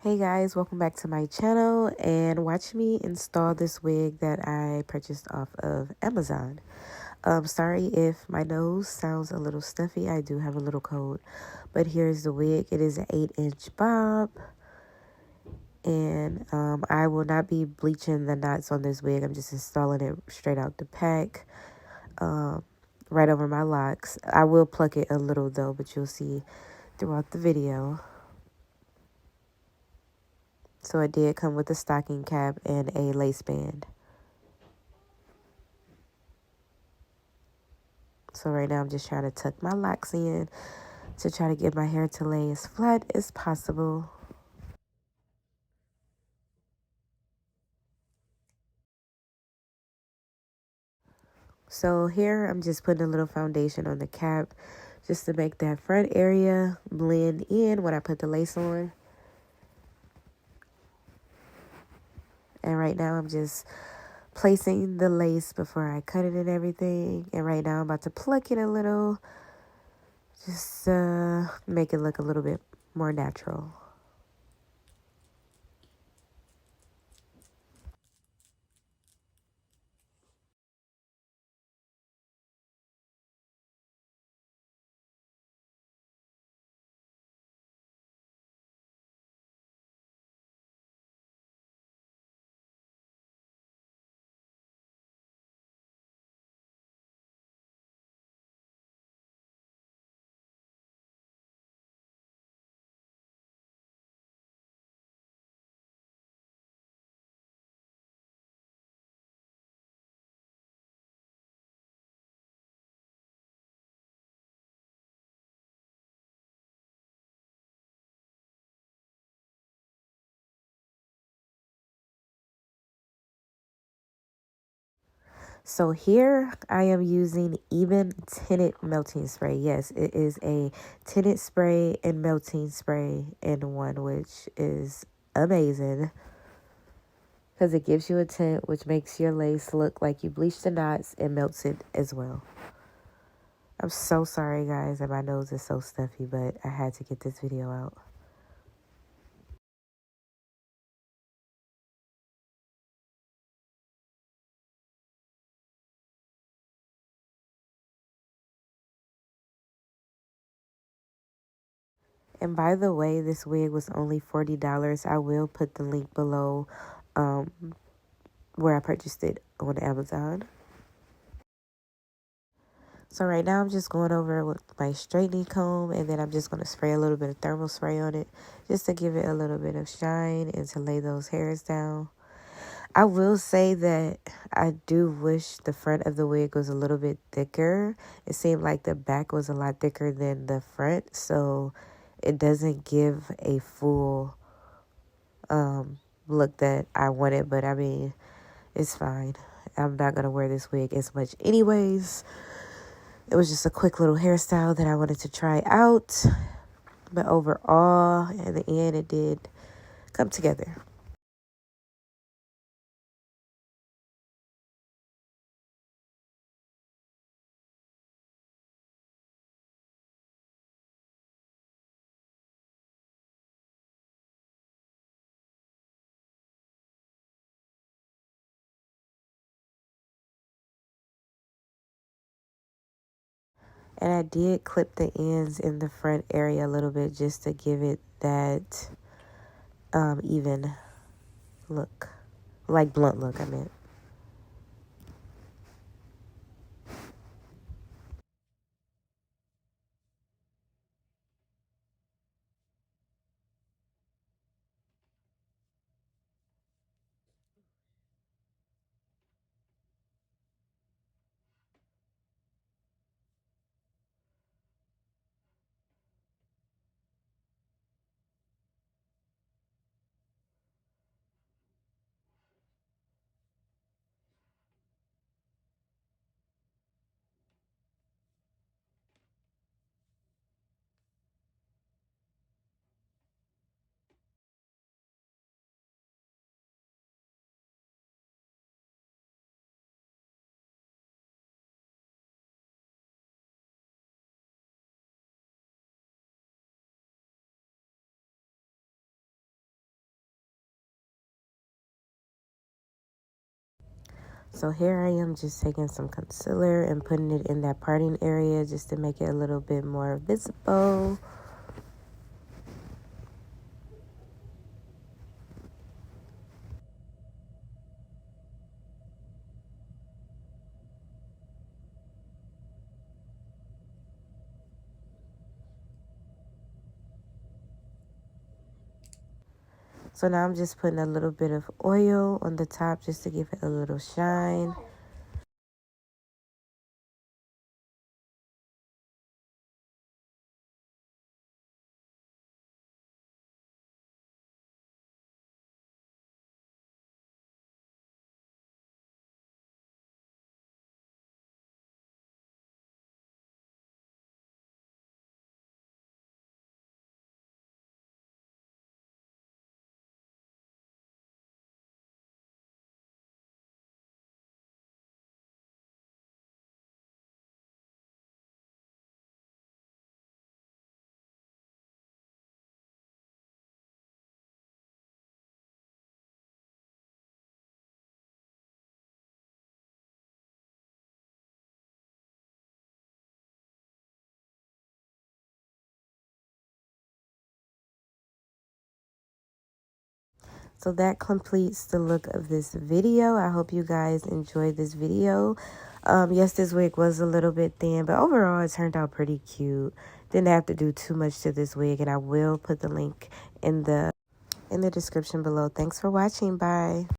Hey guys, welcome back to my channel and watch me install this wig that I purchased off of Amazon. Sorry if my nose sounds a little stuffy. I do have a little cold, but here's the wig. It is an 8-inch bob, and I will not be bleaching the knots on this wig. I'm just installing it straight out the pack, right over my locks. I will pluck it a little though, but you'll see throughout the video. So it did come with a stocking cap and a lace band. So right now I'm just trying to tuck my locks in to try to get my hair to lay as flat as possible. So here I'm just putting a little foundation on the cap just to make that front area blend in when I put the lace on. And right now I'm just placing the lace before I cut it and everything. And right now I'm about to pluck it a little, just make it look a little bit more natural. So here I am using even tinted melting spray. Yes, it is a tinted spray and melting spray in one, which is amazing because it gives you a tint, which makes your lace look like you bleached the knots and melts it as well. I'm so sorry, guys, that my nose is so stuffy, but I had to get this video out. And by the way, this wig was only $40. I will put the link below where I purchased it on Amazon. So right now I'm just going over it with my straightening comb, and then I'm just going to spray a little bit of thermal spray on it just to give it a little bit of shine and to lay those hairs down. I will say that I do wish the front of the wig was a little bit thicker. It seemed like the back was a lot thicker than the front, so it doesn't give a full look that I wanted, but I mean, it's fine. I'm not going to wear this wig as much anyways. It was just a quick little hairstyle that I wanted to try out. But overall, in the end, it did come together. And I did clip the ends in the front area a little bit just to give it that even look. Like blunt look, I meant. So here I am just taking some concealer and putting it in that parting area just to make it a little bit more visible. So now I'm just putting a little bit of oil on the top just to give it a little shine. So that completes the look of this video. I hope you guys enjoyed this video. Yes, this wig was a little bit thin, but overall it turned out pretty cute. Didn't have to do too much to this wig, and I will put the link in the description below. Thanks for watching. Bye.